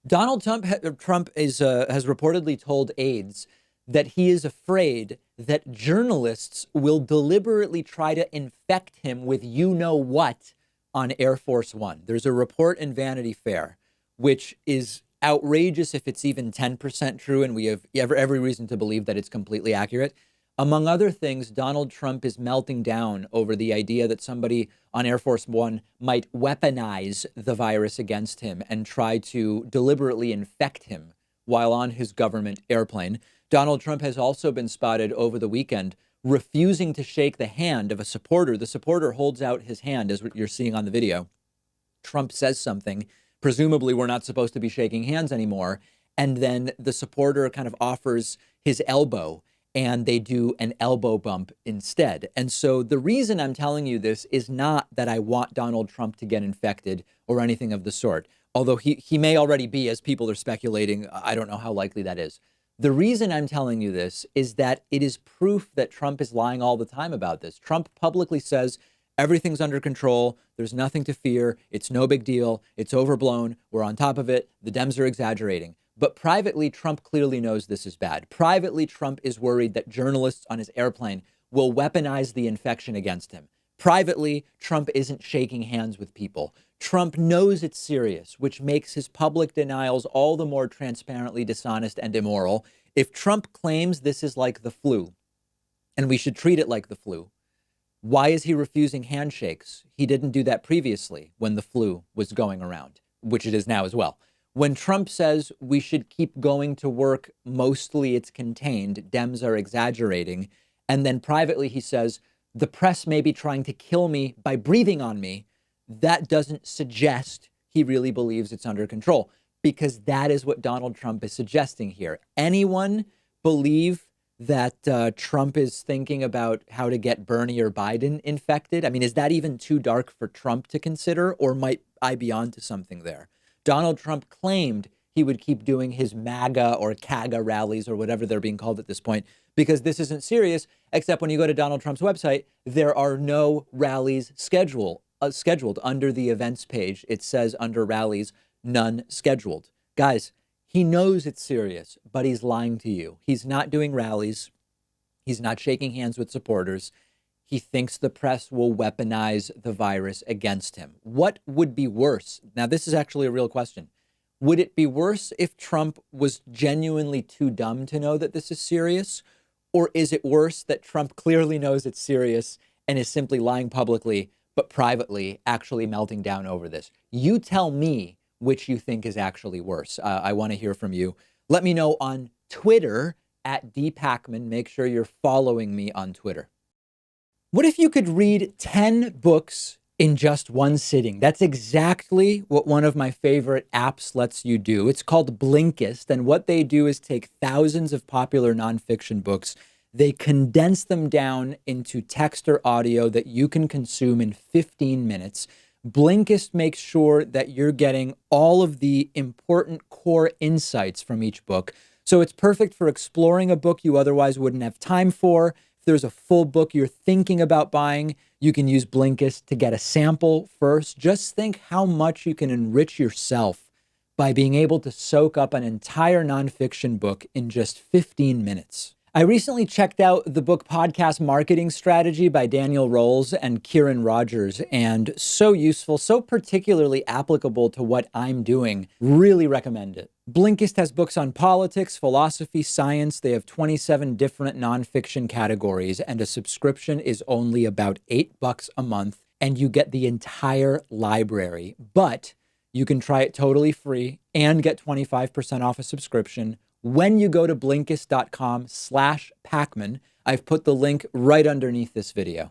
Donald Trump has reportedly told aides that he is afraid that journalists will deliberately try to infect him with you know what on Air Force One. There's a report in Vanity Fair, which is outrageous if it's even 10% true, and we have every reason to believe that it's completely accurate. Among other things, Donald Trump is melting down over the idea that somebody on Air Force One might weaponize the virus against him and try to deliberately infect him while on his government airplane. Donald Trump has also been spotted over the weekend refusing to shake the hand of a supporter. The supporter holds out his hand, as you're seeing on the video. Trump says something. Presumably, we're not supposed to be shaking hands anymore. And then the supporter kind of offers his elbow, and they do an elbow bump instead. And so the reason I'm telling you this is not that I want Donald Trump to get infected or anything of the sort, although he may already be, as people are speculating. I don't know how likely that is. The reason I'm telling you this is that it is proof that Trump is lying all the time about this. Trump publicly says everything's under control. There's nothing to fear. It's no big deal. It's overblown. We're on top of it. The Dems are exaggerating. But privately, Trump clearly knows this is bad. Privately, Trump is worried that journalists on his airplane will weaponize the infection against him. Privately, Trump isn't shaking hands with people. Trump knows it's serious, which makes his public denials all the more transparently dishonest and immoral. If Trump claims this is like the flu, and we should treat it like the flu, why is he refusing handshakes? He didn't do that previously when the flu was going around, which it is now as well. When Trump says we should keep going to work, mostly it's contained, Dems are exaggerating, and then privately he says the press may be trying to kill me by breathing on me, that doesn't suggest he really believes it's under control, because that is what Donald Trump is suggesting here. Anyone believe that Trump is thinking about how to get Bernie or Biden infected? I mean, is that even too dark for Trump to consider, or might I be onto something there? Donald Trump claimed he would keep doing his MAGA or CAGA rallies, or whatever they're being called at this point, because this isn't serious, except when you go to Donald Trump's website, there are no rallies scheduled under the events page. It says under rallies, none scheduled. Guys, he knows it's serious, but he's lying to you. He's not doing rallies. He's not shaking hands with supporters. He thinks the press will weaponize the virus against him. What would be worse? Now, this is actually a real question. Would it be worse if Trump was genuinely too dumb to know that this is serious? Or is it worse that Trump clearly knows it's serious and is simply lying publicly, but privately actually melting down over this? You tell me which you think is actually worse. I want to hear from you. Let me know on Twitter at @DPakman. Make sure you're following me on Twitter. What if you could read 10 books in just one sitting? That's exactly what one of my favorite apps lets you do. It's called Blinkist, and what they do is take thousands of popular nonfiction books. They condense them down into text or audio that you can consume in 15 minutes. Blinkist makes sure that you're getting all of the important core insights from each book. So it's perfect for exploring a book you otherwise wouldn't have time for. If there's a full book you're thinking about buying, you can use Blinkist to get a sample first. Just think how much you can enrich yourself by being able to soak up an entire nonfiction book in just 15 minutes. I recently checked out the book Podcast Marketing Strategy by Daniel Rolls and Kieran Rogers, and so useful, so particularly applicable to what I'm doing. Really recommend it. Blinkist has books on politics, philosophy, science. They have 27 different nonfiction categories, and a subscription is only about $8 a month, and you get the entire library. But you can try it totally free and get 25% off a subscription when you go to Blinkist.com/Pakman. I've put the link right underneath this video.